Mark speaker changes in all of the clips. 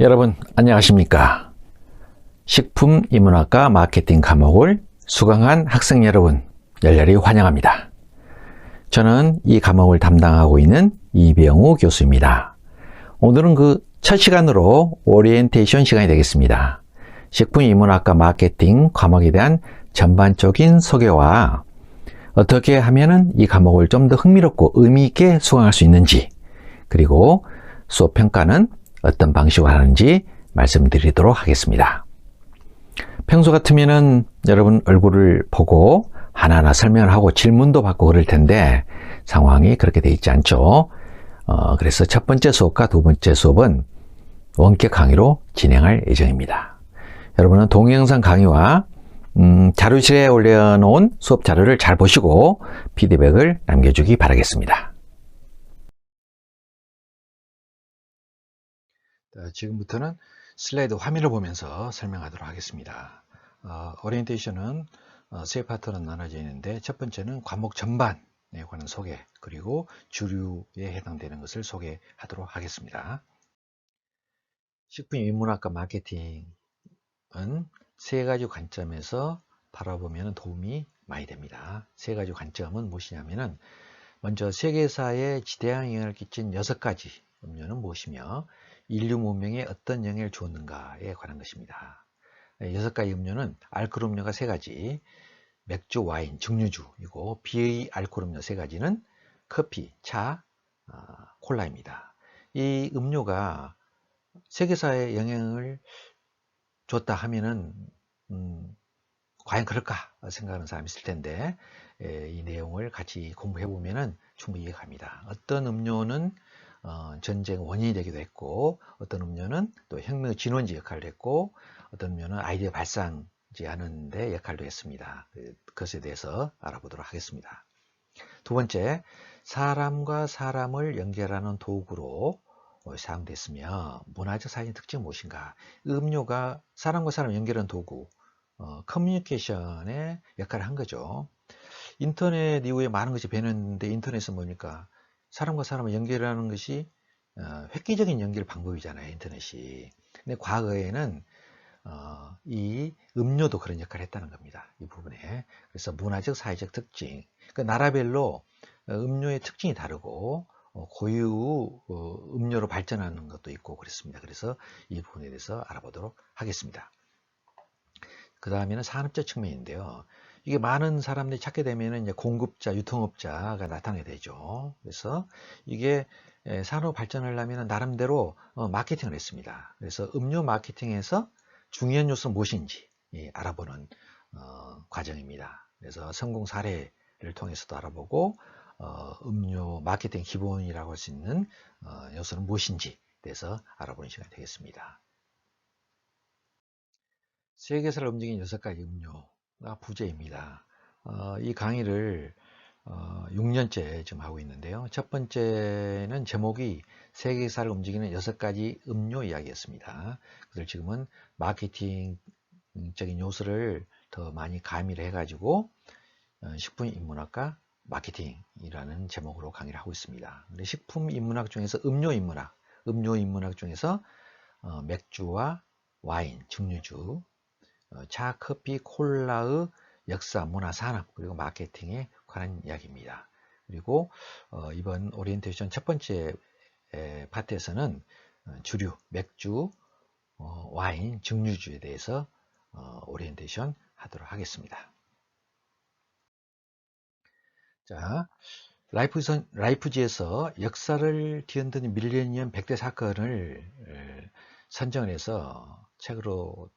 Speaker 1: 여러분 안녕하십니까? 식품인문학과 마케팅 과목을 수강한 학생 여러분 열렬히 환영합니다. 저는 이 과목을 담당하고 있는 이병우 교수입니다. 오늘은 그 첫 시간으로 오리엔테이션 시간이 되겠습니다. 식품인문학과 마케팅 과목에 대한 전반적인 소개와 어떻게 하면 이 과목을 좀 더 흥미롭고 의미 있게 수강할 수 있는지, 그리고 수업 평가는 어떤 방식으로 하는지 말씀드리도록 하겠습니다. 평소 같으면은 여러분 얼굴을 보고 하나하나 설명을 하고 질문도 받고 그럴 텐데 상황이 그렇게 돼 있지 않죠. 그래서 첫 번째 수업과 두 번째 수업은 원격 강의로 진행할 예정입니다. 여러분은 동영상 강의와 자료실에 올려놓은 수업 자료를 잘 보시고 피드백을 남겨주기 바라겠습니다. 지금부터는 슬라이드 화면을 보면서 설명하도록 하겠습니다. 오리엔테이션은 세 파트로 나눠져 있는데, 첫 번째는 과목 전반에 관한 소개, 그리고 주류에 해당되는 것을 소개하도록 하겠습니다. 식품인문학과 마케팅은 세 가지 관점에서 바라보면 도움이 많이 됩니다. 세 가지 관점은 무엇이냐면은, 먼저 세계사에 지대한 영향을 끼친 6가지 음료는 무엇이며 인류 문명에 어떤 영향을 주었는가에 관한 것입니다. 6가지 음료는 알코올 음료가 3가지, 맥주, 와인, 증류주이고 비알코올 음료 3가지는 커피, 차, 콜라입니다. 이 음료가 세계사에 영향을 줬다 하면은 과연 그럴까 생각하는 사람이 있을 텐데, 이 내용을 같이 공부해 보면은 충분히 이해갑니다. 어떤 음료는 전쟁 원인이 되기도 했고, 어떤 음료는 또 혁명의 진원지 역할을 했고, 어떤 음료는 아이디어 발상하는 데 역할도 했습니다. 그것에 대해서 알아보도록 하겠습니다. 두 번째, 사람과 사람을 연결하는 도구로 사용됐으며 문화적 사회의 특징이 무엇인가? 음료가 사람과 사람을 연결하는 도구, 커뮤니케이션의 역할을 한 거죠. 인터넷 이후에 많은 것이 변했는데, 인터넷은 뭡니까? 사람과 사람을 연결하는 것이 획기적인 연결 방법이잖아요, 인터넷이. 근데 과거에는 이 음료도 그런 역할을 했다는 겁니다, 이 부분에. 그래서 문화적 사회적 특징, 그 나라별로 음료의 특징이 다르고 고유 음료로 발전하는 것도 있고 그렇습니다. 그래서 이 부분에 대해서 알아보도록 하겠습니다. 그 다음에는 산업적 측면인데요. 이게 많은 사람들이 찾게 되면 이제 공급자, 유통업자가 나타나게 되죠. 그래서 이게 산업 발전을 하려면 나름대로 마케팅을 했습니다. 그래서 음료 마케팅에서 중요한 요소는 무엇인지 알아보는 과정입니다. 그래서 성공 사례를 통해서도 알아보고, 음료 마케팅 기본이라고 할 수 있는 요소는 무엇인지 대해서 알아보는 시간이 되겠습니다. 세계사를 움직인 6가지 음료가 부제입니다. 이 강의를 6년째 지금 하고 있는데요. 첫 번째는 제목이 세계사를 움직이는 6가지 음료 이야기였습니다. 그래서 지금은 마케팅적인 요소를 더 많이 가미를 해가지고 식품인문학과 마케팅이라는 제목으로 강의를 하고 있습니다. 근데 식품인문학 중에서 음료인문학 중에서 맥주와 와인, 증류주, 차, 커피, 콜라의 역사, 문화, 산업, 그리고 마케팅에 관한 이야기입니다. 그리고 이번 오리엔테이션 첫 번째 파트에서는 주류, 맥주, 와인, 증류주에 대해서 오리엔테이션 하도록 하겠습니다. 자, 라이프지에서 역사를 뒤흔드는 밀레니엄 100대 사건을 선정을 해서 책으로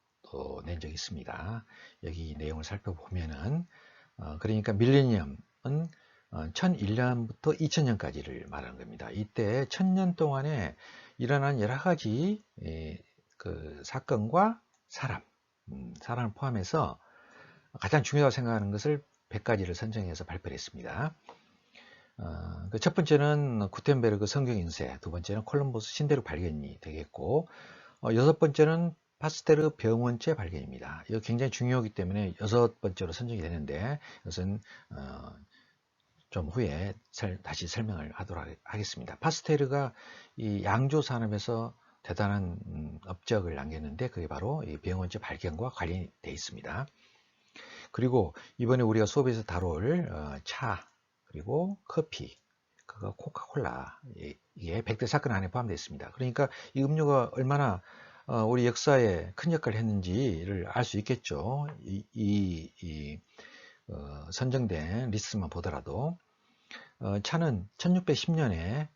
Speaker 1: 낸 적이 있습니다. 여기 내용을 살펴보면은 그러니까 밀레니엄은 1001년부터 2000년까지를 말하는 겁니다. 이때 1000년 동안에 일어난 여러 가지 그 사건과 사람을 포함해서 가장 중요하다고 생각하는 것을 100가지를 선정해서 발표를 했습니다. 그 첫 번째는 구텐베르그 성경 인쇄, 두 번째는 콜럼버스 신대륙 발견이 되겠고, 여섯 번째는 파스테르 병원체 발견입니다. 이거 굉장히 중요하기 때문에 여섯 번째로 선정이 되는데, 이것은 좀 후에 다시 설명을 하도록 하겠습니다. 파스테르가 이 양조 산업에서 대단한 업적을 남겼는데 그게 바로 이 병원체 발견과 관련되어 있습니다. 그리고 이번에 우리가 수업에서 다룰 차, 그리고 커피, 그거 코카콜라, 이게 100대 사건 안에 포함되어 있습니다. 그러니까 이 음료가 얼마나 우리 역사에 큰 역할을 했는지를 알 수 있겠죠. 선정된 리스트만 보더라도 차는 1610년에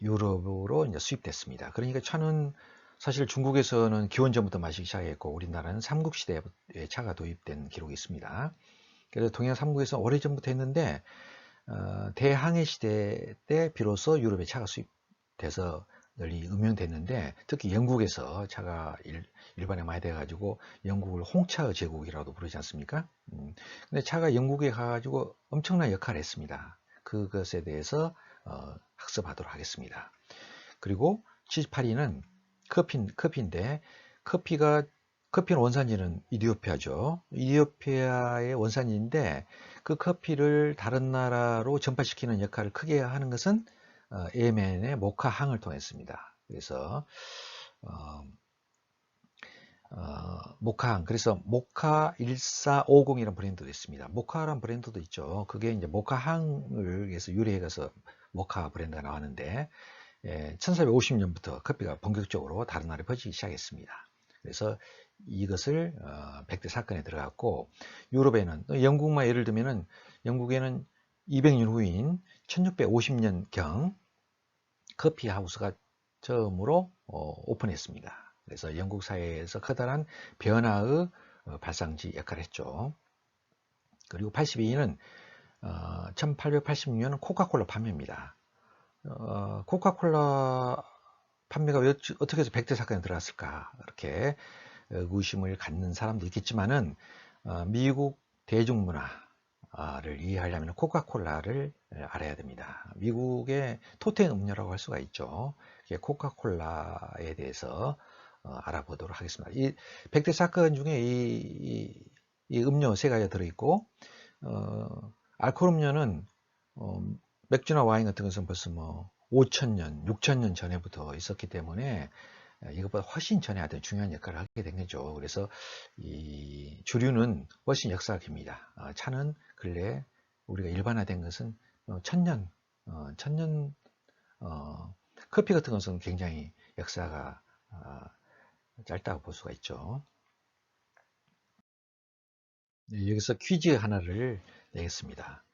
Speaker 1: 유럽으로 이제 수입됐습니다. 그러니까 차는 사실 중국에서는 기원전부터 마시기 시작했고 우리나라는 삼국시대에 차가 도입된 기록이 있습니다. 그래서 동양 삼국에서 오래전부터 했는데 대항해 시대 때 비로소 유럽에 차가 수입돼서 널리 음용됐는데 특히 영국에서 차가 일반에 많이 돼가지고 영국을 홍차의 제국이라고 부르지 않습니까? 근데 차가 영국에 가가지고 엄청난 역할을 했습니다. 그것에 대해서 학습하도록 하겠습니다. 그리고 78위는 커피인데 커피는 원산지는 이디오피아죠. 이디오피아의 원산지인데 그 커피를 다른 나라로 전파시키는 역할을 크게 하는 것은 예멘의 모카항을 통했습니다. 그래서 모카항, 그래서 모카 1450이라는 브랜드도 있습니다. 모카라는 브랜드도 있죠. 그게 이제 모카항을 위해서 유래해서 모카 브랜드가 나왔는데 1450년부터 커피가 본격적으로 다른 나라에 퍼지기 시작했습니다. 그래서 이것을 100대 사건에 들어갔고 유럽에는 영국만 예를 들면은 영국에는 200년 후인 1650년경 커피 하우스가 처음으로 오픈했습니다. 그래서 영국 사회에서 커다란 변화의 발상지 역할을 했죠. 그리고 82위는 1886년 코카콜라 판매입니다. 코카콜라 판매가 어떻게 해서 100대 사건에 들어갔을까 이렇게 의구심을 갖는 사람도 있겠지만은 미국 대중문화를 이해하려면 코카콜라를 알아야 됩니다. 미국의 토템 음료라고 할 수가 있죠. 코카콜라에 대해서 알아보도록 하겠습니다. 이 100대 사건 중에 이 음료 세 가지가 들어있고 알코올 음료는 맥주나 와인 같은 것은 벌써 뭐 5,000년, 6,000년 전에부터 있었기 때문에 이것보다 훨씬 전에 아주 중요한 역할을 하게 된 거죠. 그래서 이 주류는 훨씬 역사가 깁니다. 차는 근래 우리가 일반화된 것은 천년, 커피 같은 것은 굉장히 역사가 짧다고 볼 수가 있죠. 네, 여기서 퀴즈 하나를 내겠습니다.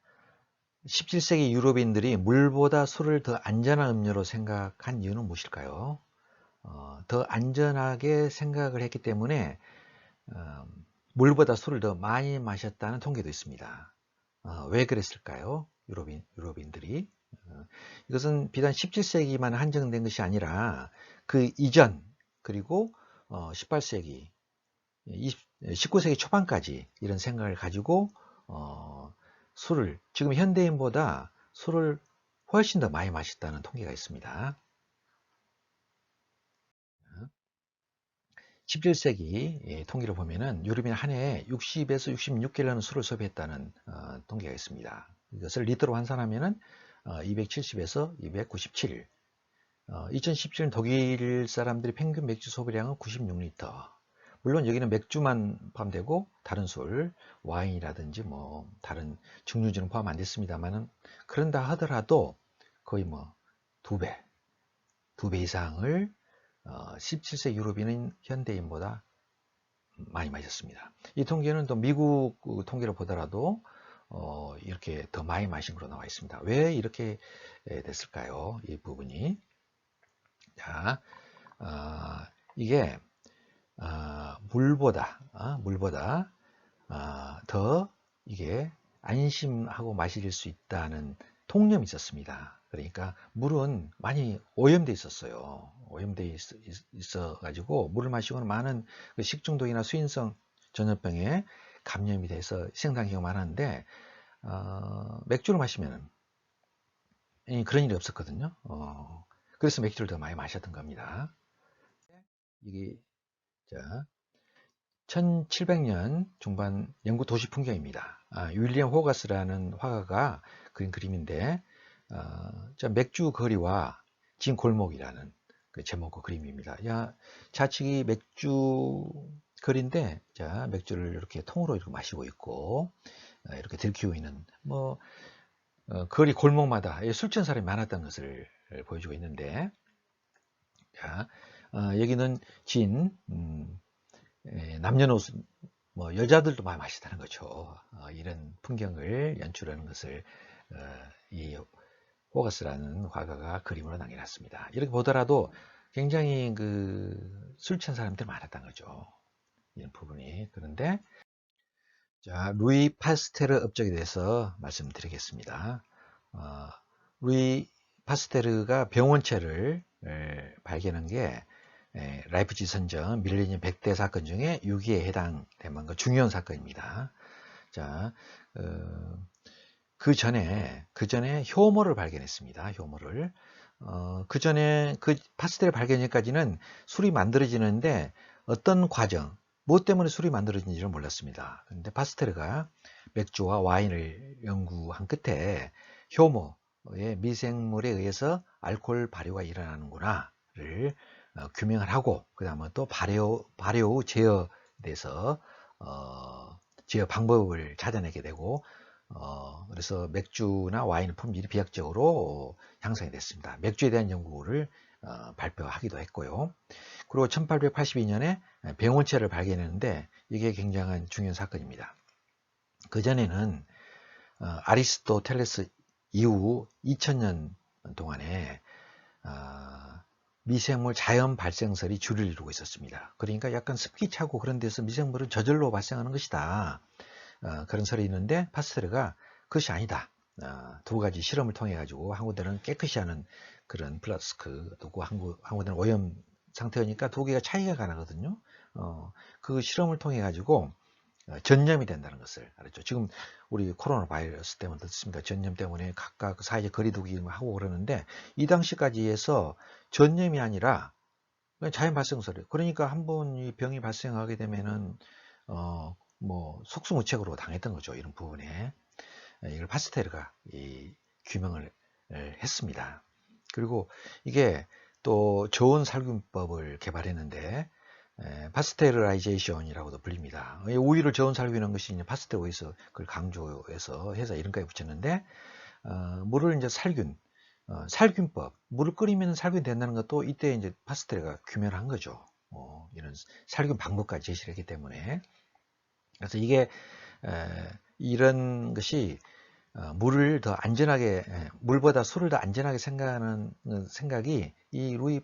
Speaker 1: 17세기 유럽인들이 물보다 술을 더 안전한 음료로 생각한 이유는 무엇일까요? 더 안전하게 생각을 했기 때문에 물보다 술을 더 많이 마셨다는 통계도 있습니다. 왜 그랬을까요? 유럽인들이. 이것은 비단 17세기만 한정된 것이 아니라 그 이전 그리고 18세기, 19세기 초반까지 이런 생각을 가지고 술을 지금 현대인보다 술을 훨씬 더 많이 마셨다는 통계가 있습니다. 17세기 통계를 보면은 유럽인 한 해에 60에서 66갤런의 술을 소비했다는 통계가 있습니다. 이것을 리터로 환산하면은 270에서 297. 2017년 독일 사람들의 평균 맥주 소비량은 96리터. 물론 여기는 맥주만 포함되고 다른 술, 와인이라든지 뭐 다른 증류주는 포함 안 됐습니다만은 그런다 하더라도 거의 뭐 두 배 이상을 17세 유럽인은 현대인보다 많이 마셨습니다. 이 통계는 또 미국 통계를 보더라도 이렇게 더 많이 마신 걸로 나와 있습니다. 왜 이렇게 됐을까요? 이 부분이. 자, 이게 물보다 더 이게 안심하고 마실 수 있다는 통념이 있었습니다. 그러니까 물은 많이 오염돼 있었어요. 오염돼 있어 가지고 물을 마시고는 많은 식중독이나 수인성 전염병에 감염이 돼서 희생당한 경우가 많았는데 맥주를 마시면 그런 일이 없었거든요. 그래서 맥주를 더 많이 마셨던 겁니다. 이게 자 1700년 중반 영국 도시 풍경입니다. 윌리엄 호가스라는 화가가 그린 그림인데 맥주 거리와 진 골목이라는 그 제목과 그림입니다. 야, 좌측이 맥주 글인데, 자, 맥주를 이렇게 통으로 이렇게 마시고 있고, 이렇게 들키고 있는, 뭐, 거리 골목마다 술 취한 사람이 많았던 것을 보여주고 있는데, 자, 여기는 진, 남녀노소, 뭐, 여자들도 많이 마시다는 거죠. 이런 풍경을 연출하는 것을, 이 호거스라는 화가가 그림으로 남겨놨습니다. 이렇게 보더라도 굉장히 술 취한 사람들이 많았던 거죠. 이런 부분이. 그런데, 자, 루이 파스테르 업적에 대해서 말씀드리겠습니다. 어, 루이 파스테르가 병원체를 발견한 게 라이프치 선전 밀레니엄 100대 사건 중에 6위에 해당되는 중요한 사건입니다. 자, 그 전에 효모를 발견했습니다. 효모를. 그 전에 그 파스텔 발견 전까지는 술이 만들어지는데 어떤 과정, 무엇 때문에 술이 만들어진지를 몰랐습니다. 그런데 파스텔가 맥주와 와인을 연구한 끝에 효모의 미생물에 의해서 알코올 발효가 일어나는구나를 규명을 하고, 그 다음에 또 발효 제어에 대해서 제어 방법을 찾아내게 되고, 그래서 맥주나 와인의 품질이 비약적으로 향상이 됐습니다. 맥주에 대한 연구를 발표하기도 했고요. 그리고 1882년에 병원체를 발견했는데 이게 굉장한 중요한 사건입니다. 그전에는 아리스토텔레스 이후 2000년 동안에 미생물 자연 발생설이 주를 이루고 있었습니다. 그러니까 약간 습기 차고 그런 데서 미생물은 저절로 발생하는 것이다. 그런 설이 있는데 파스텔가 그것이 아니다. 두 가지 실험을 통해 가지고 한 군데는 깨끗이 하는 그런 플라스크 두고 한 군데는 오염 상태니까 두 개가 차이가 가나거든요. 그 실험을 통해 가지고 전염이 된다는 것을 알았죠. 지금 우리 코로나 바이러스 때문에 듣습니다. 전염 때문에 각각 사회적 거리두기 하고 그러는데 이 당시까지 해서 전염이 아니라 자연 발생설이에요. 그러니까 한번 이 병이 발생하게 되면은 뭐 속수무책으로 당했던 거죠. 이런 부분에 이걸 파스테르가 규명을 했습니다. 그리고 이게 또 좋은 살균법을 개발했는데 파스테르라이제이션이라고도 불립니다. 우유를 저온 살균한 것이 이제 파스테르에서 그걸 강조해서 해서 이름까지 붙였는데 물을 이제 살균법, 물을 끓이면 살균된다는 것도 이때 이제 파스테르가 규명을 한 거죠. 이런 살균 방법까지 제시를 했기 때문에. 그래서 이게 이런 것이 물을 더 안전하게, 물보다 술을 더 안전하게 생각하는 생각이 이 루이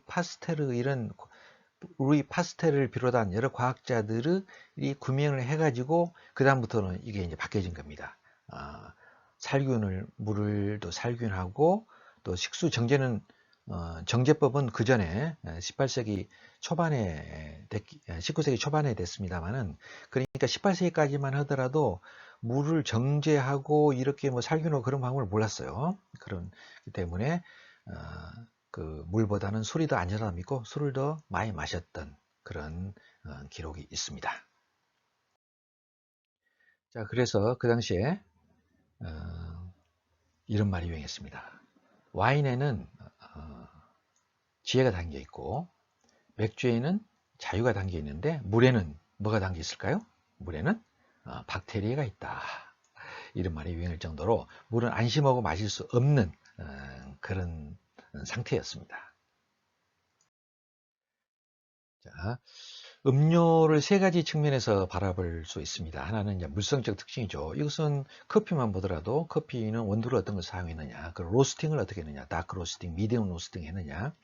Speaker 1: 파스텔을 비롯한 여러 과학자들이 구명을 해가지고 그 다음부터는 이게 이제 바뀌어진 겁니다. 물을 또 살균하고 또 식수 정제는 정제법은 그 전에 18세기 초반에 19세기 초반에 됐습니다만은, 그러니까 18세기까지만 하더라도 물을 정제하고 이렇게 뭐 살균하고 그런 방법을 몰랐어요. 그런 때문에 그 물보다는 술이 더 안전하다 믿고 술을 더 많이 마셨던 그런 기록이 있습니다. 자, 그래서 그 당시에 이런 말이 유행했습니다. 와인에는 지혜가 담겨 있고 맥주에는 자유가 담겨 있는데 물에는 뭐가 담겨 있을까요? 물에는 박테리아가 있다. 이런 말이 유행할 정도로 물은 안심하고 마실 수 없는 그런 상태였습니다. 자, 음료를 세 가지 측면에서 바라볼 수 있습니다. 하나는 이제 물성적 특징이죠. 이것은 커피만 보더라도 커피는 원두를 어떤 걸 사용했느냐, 그 로스팅을 어떻게 했느냐, 다크 로스팅, 미디움 로스팅 했느냐,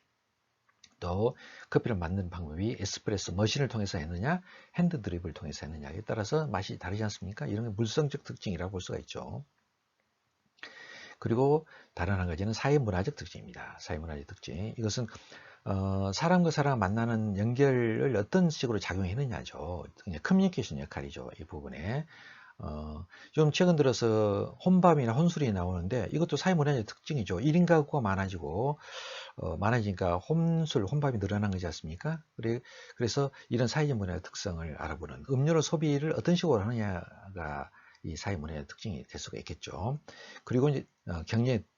Speaker 1: 또 커피를 만드는 방법이 에스프레소 머신을 통해서 했느냐, 핸드 드립을 통해서 했느냐에 따라서 맛이 다르지 않습니까? 이런 게 물성적 특징이라고 볼 수가 있죠. 그리고 다른 한 가지는 사회문화적 특징입니다. 사회문화적 특징. 이것은 사람과 사람 만나는 연결을 어떤 식으로 작용했느냐죠. 커뮤니케이션 역할이죠. 이 부분에. 좀 최근 들어서 혼밥이나 혼술이 나오는데 이것도 사회문화적 특징이죠. 1인 가구가 많아지고 많아지니까 혼밥이 늘어난 거지 않습니까? 그래서 이런 사회적 문화의 특성을 알아보는, 음료로 소비를 어떤 식으로 하느냐가 이 사회 문화의 특징이 될 수가 있겠죠. 그리고 이제 경제적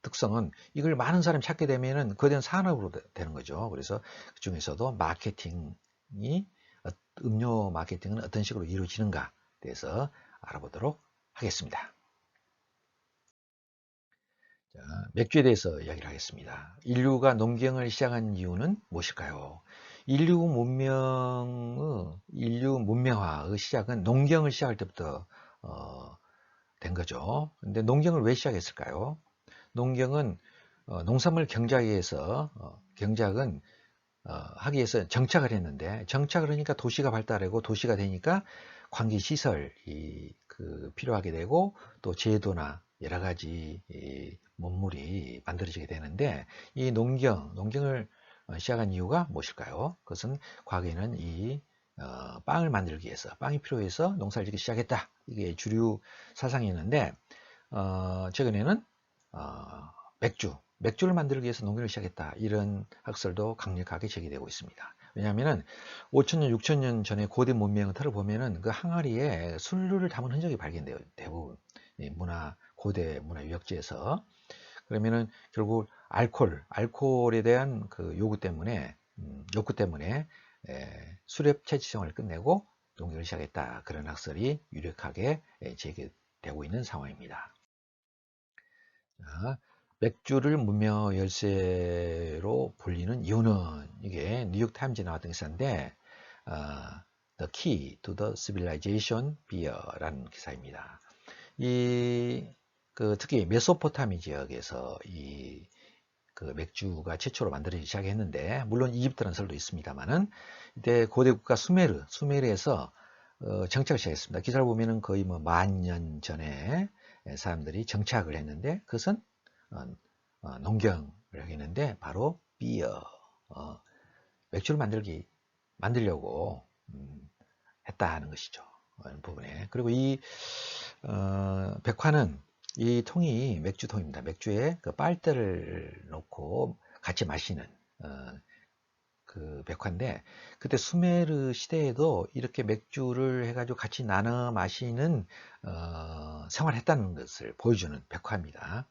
Speaker 1: 특성은 이걸 많은 사람이 찾게 되면은 거대한 산업으로 되는 거죠. 그래서 그 중에서도 마케팅이 음료 마케팅은 어떤 식으로 이루어지는가 대해서 알아보도록 하겠습니다. 자, 맥주에 대해서 이야기를 하겠습니다. 인류가 농경을 시작한 이유는 무엇일까요? 인류 문명화의 시작은 농경을 시작할 때부터 된 거죠. 근데 농경을 왜 시작했을까요? 농경은 농산물 경작에 의해서 경작은 하기 위해서 정착을 했는데, 정착을 하니까 도시가 발달하고 도시가 되니까 관계 시설이 필요하게 되고 또 제도나 여러 가지 문물이 만들어지게 되는데, 이 농경을 시작한 이유가 무엇일까요? 그것은 과거에는 이 빵을 만들기 위해서, 빵이 필요해서 농사를 짓기 시작했다, 이게 주류 사상이었는데, 최근에는 맥주를 만들기 위해서 농경을 시작했다, 이런 학설도 강력하게 제기되고 있습니다. 왜냐하면 5천년 6천년 전에 고대 문명의 틀을 보면은 그 항아리에 술을 담은 흔적이 발견돼요. 대부분 고대 문화 유적지에서. 그러면은 결국 알코올에 대한 그 욕구 때문에 수렵 채취성을 끝내고 농경을 시작했다, 그런 학설이 유력하게 제기되고 있는 상황입니다. 자, 맥주를 문명 열쇠로 불리는 이유는, 이게 뉴욕 타임즈에 나왔던 기사인데, The Key to the Civilization Beer라는 기사입니다. 특히 메소포타미 지역에서 맥주가 최초로 만들어지기 시작했는데, 물론 이집트라는 설도 있습니다만은, 이때 고대 국가 수메르에서 정착을 시작했습니다. 기사를 보면은 거의 뭐 10,000년 전에 사람들이 정착을 했는데, 그것은 농경을 하겠는데 바로 비어, 맥주를 만들려고 했다 하는 것이죠. 부분에. 그리고 이 백화는, 이 통이 맥주통입니다. 맥주에 그 빨대를 넣고 같이 마시는 그 백화인데, 그때 수메르 시대에도 이렇게 맥주를 해가지고 같이 나눠 마시는 생활했다는 것을 보여주는 백화입니다.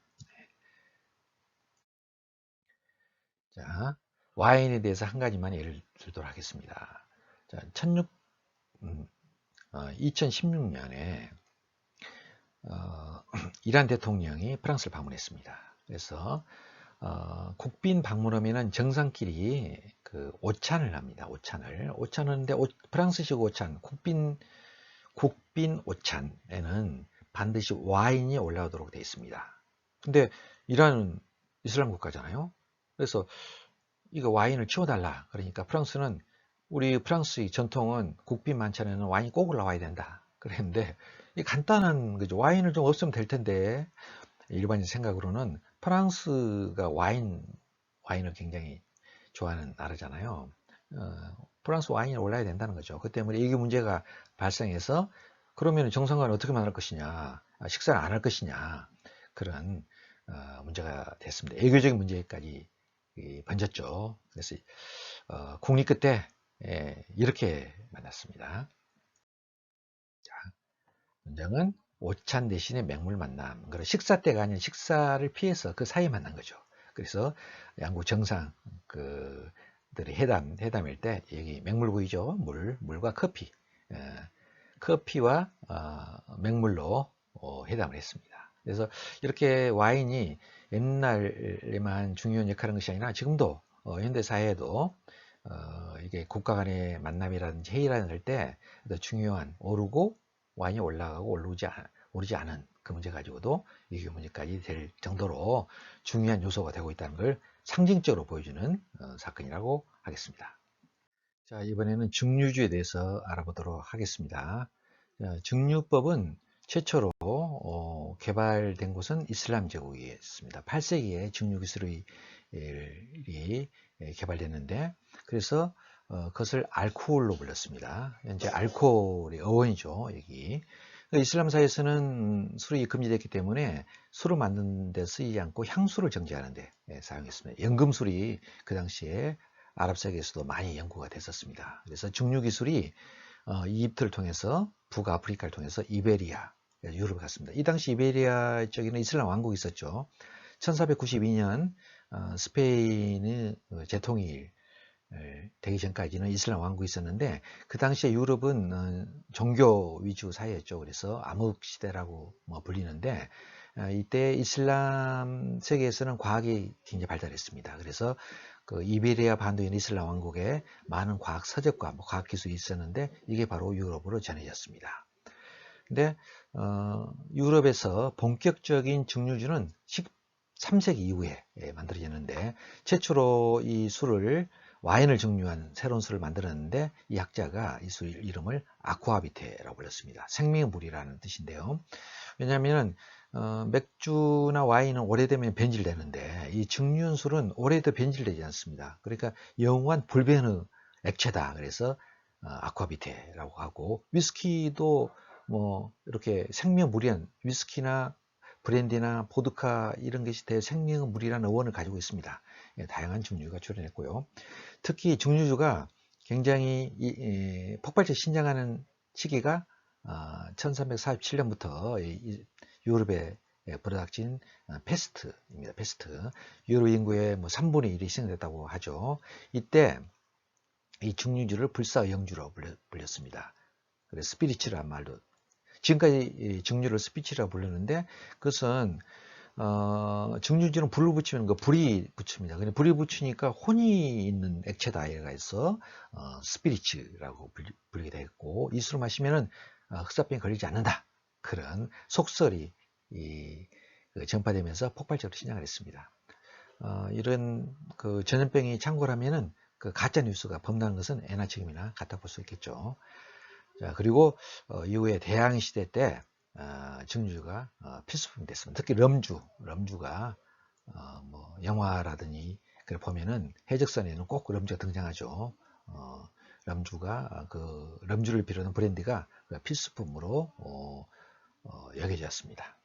Speaker 1: 자, 와인에 대해서 한 가지만 예를 들도록 하겠습니다. 자, 2016년에 이란 대통령이 프랑스를 방문했습니다. 그래서 국빈 방문하면은 정상끼리 그 오찬을 합니다. 오찬을 하는데, 프랑스식 오찬, 국빈 오찬에는 반드시 와인이 올라오도록 되어 있습니다. 근데 이란은 이슬람 국가잖아요. 그래서 이거 와인을 치워달라, 그러니까 프랑스는, 우리 프랑스의 전통은 국빈 만찬에는 와인이 꼭 올라와야 된다 그랬는데, 이 간단한 거죠. 와인을 좀 없으면 될 텐데, 일반인 생각으로는 프랑스가 와인을 굉장히 좋아하는 나라잖아요. 프랑스 와인이 올라야 된다는 거죠. 그 때문에 이게 문제가 발생해서, 그러면 정상관을 어떻게 만들 것이냐, 식사를 안 할 것이냐, 그런 문제가 됐습니다. 외교적인 문제까지 번졌죠. 그래서 국립 끝에 이렇게 만났습니다. 자, 문장은 오찬 대신에 맹물 만남. 그래, 식사 때가 아닌 식사를 피해서 그 사이에 만난 거죠. 그래서 양국 정상 들이 회담일 때, 여기 맹물 보이죠? 물과 커피. 커피와 맹물로 회담을 했습니다. 그래서 이렇게 와인이 옛날에만 중요한 역할을 한 것이 아니라 지금도 현대 사회에도 이게 국가 간의 만남이라든지 회의라든지 할 때 중요한, 오르고 와인이 올라가고 오르지 않은 그 문제 가지고도 위기 문제까지 될 정도로 중요한 요소가 되고 있다는 걸 상징적으로 보여주는 사건이라고 하겠습니다. 자, 이번에는 증류주에 대해서 알아보도록 하겠습니다. 증류법은 최초로 개발된 곳은 이슬람 제국이었습니다. 8세기에 증류 기술이 개발됐는데, 그래서 그것을 알코올로 불렀습니다. 현재 알코올의 어원이죠, 여기. 이슬람사에서는 술이 금지됐기 때문에 술을 만드는 데 쓰이지 않고 향수를 정제하는 데 사용했습니다. 연금술이 그 당시에 아랍 세계에서도 많이 연구가 됐었습니다. 그래서 증류 기술이 이집트를 통해서, 북아프리카를 통해서 이베리아, 유럽에 갔습니다. 이 당시 이베리아 쪽에는 이슬람 왕국이 있었죠. 1492년 스페인의 재통일 되기 전까지는 이슬람 왕국이 있었는데 그 당시에 유럽은 종교 위주 사회였죠. 그래서 암흑 시대라고 불리는데 이때 이슬람 세계에서는 과학이 굉장히 발달했습니다. 그래서 그 이베리아 반도에 있는 이슬람 왕국에 많은 과학 서적과 과학 기술이 있었는데 이게 바로 유럽으로 전해졌습니다. 근데 유럽에서 본격적인 증류주는 13세기 이후에 만들어졌는데 최초로 이 술을 와인을 증류한 새로운 술을 만들었는데 이 학자가 이 술 이름을 아쿠아비테라고 불렀습니다. 생명의 물이라는 뜻인데요. 왜냐하면 맥주나 와인은 오래되면 변질되는데 이 증류한 술은 오래도 변질되지 않습니다. 그러니까 영원한 불변의 액체다. 그래서 아쿠아비테라고 하고 위스키도 뭐 이렇게 생명물이란 위스키나 브랜디나 보드카 이런 것이 대생명의 물이라는 어원을 가지고 있습니다. 다양한 증류가 출현했고요. 특히 증류주가 굉장히 폭발적 신장하는 시기가 1347년부터 유럽에 불어닥친 패스트입니다. 패스트. 유럽 인구의 3분의 1이 희생됐다고 하죠. 이때 이 증류주를 불사의영주로 불렸습니다. 그래서 스피리츠란 말도 지금까지 증류를 스피치라고 부르는데 그것은 증류주는 불을 붙이면 그 불이 붙습니다. 근데 불이 붙이니까 혼이 있는 액체다 얘가 있어 스피리츠라고 불리게 되었고 이 술을 마시면은 흑사병에 걸리지 않는다. 그런 속설이 전파되면서 폭발적으로 신장을 했습니다. 이런 그 전염병이 창궐하면은 그 가짜 뉴스가 범람하는 것은 애나 지금이나 같다 볼 수 있겠죠. 자, 그리고 이후에 대항해 시대 때 증류주가 필수품이 됐습니다. 특히 럼주가 뭐 영화라든지 그걸 보면은 해적선에는 꼭 럼주가 등장하죠. 럼주가 그 럼주를 비롯한 브랜드가 필수품으로 여겨졌습니다.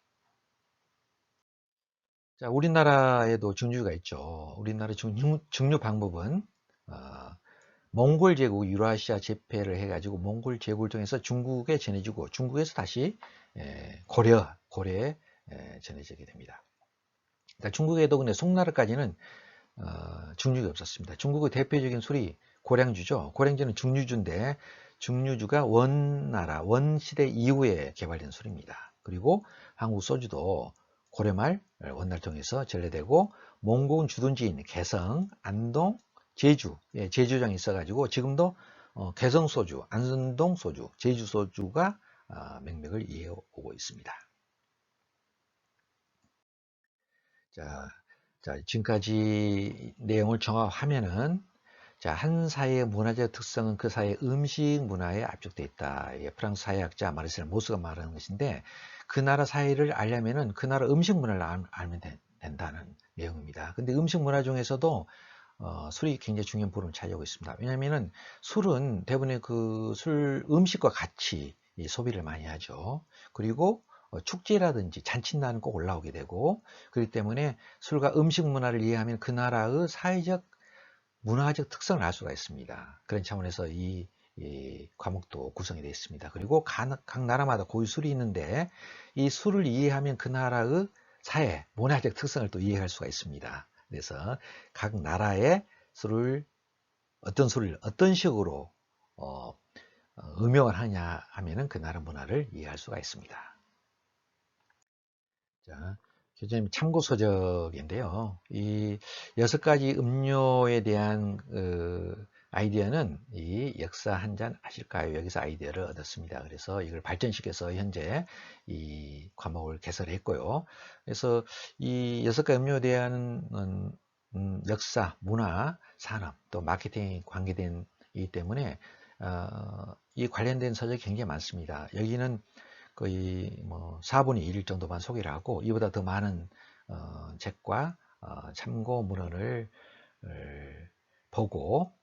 Speaker 1: 자, 우리나라에도 증류가 있죠. 우리나라 증류 방법은 몽골 제국 유라시아 제패를 해가지고 몽골 제국을 통해서 중국에 전해지고 중국에서 다시 고려에 전해지게 됩니다. 그러니까 중국에도 근데 송나라까지는 증류가 없었습니다. 중국의 대표적인 술이 고량주죠. 고량주는 증류주인데 증류주가 원나라 원시대 이후에 개발된 술입니다. 그리고 한국 소주도 고려말 원나라를 통해서 전래되고 몽골 주둔지인 개성, 안동, 제주, 제주장이 있어가지고 지금도 개성 소주, 안동 소주, 제주 소주가 맥락을 이어오고 있습니다. 자, 지금까지 내용을 종합하면은 한 사회의 문화적 특성은 그 사회의 음식 문화에 압축되어 있다. 프랑스 사회학자 마르셀 모스가 말하는 것인데 그 나라 사회를 알려면은 그 나라 음식 문화를 알면 된다는 내용입니다. 근데 음식 문화 중에서도 술이 굉장히 중요한 부분을 차지하고 있습니다. 왜냐하면은 술은 대부분의 그 술 음식과 같이 소비를 많이 하죠. 그리고 축제라든지 잔칫날은 꼭 올라오게 되고 그렇기 때문에 술과 음식 문화를 이해하면 그 나라의 사회적 문화적 특성을 알 수가 있습니다. 그런 차원에서 이 과목도 구성이 되어 있습니다. 그리고 각 나라마다 고유 술이 있는데 이 술을 이해하면 그 나라의 사회, 문화적 특성을 또 이해할 수가 있습니다. 그래서 각 나라의 술을 어떤 술을 어떤 식으로 음용을 하냐 하면은 그 나라 문화를 이해할 수가 있습니다. 자, 교수님 참고 서적인데요. 이 6가지 음료에 대한 아이디어는 이 역사 한 잔 아실까요? 여기서 아이디어를 얻었습니다. 그래서 이걸 발전시켜서 현재 이 과목을 개설했고요. 그래서 이 6가지 음료에 대한 역사, 문화, 산업, 또 마케팅이 관계된 이기 때문에 이 관련된 서적이 굉장히 많습니다. 여기는 거의 뭐 4분의 1 정도만 소개를 하고 이보다 더 많은 책과 참고 문헌을 보고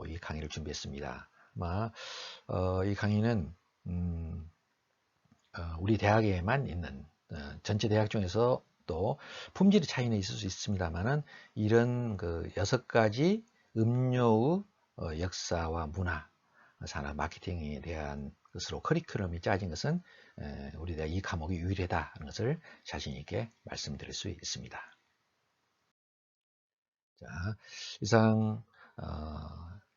Speaker 1: 이 강의를 준비했습니다. 아마 이 강의는 우리 대학에만 있는 전체 대학 중에서 또 품질의 차이는 있을 수 있습니다만은 이런 그 6가지 음료의 역사와 문화, 산업, 마케팅에 대한 것으로 커리큘럼이 짜진 것은 우리 대학 이 과목이 유일하다는 것을 자신 있게 말씀드릴 수 있습니다. 자, 이상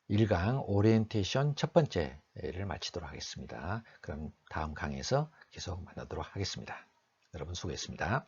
Speaker 1: 1강 오리엔테이션 첫 번째를 마치도록 하겠습니다. 그럼 다음 강에서 계속 만나도록 하겠습니다. 여러분 수고했습니다.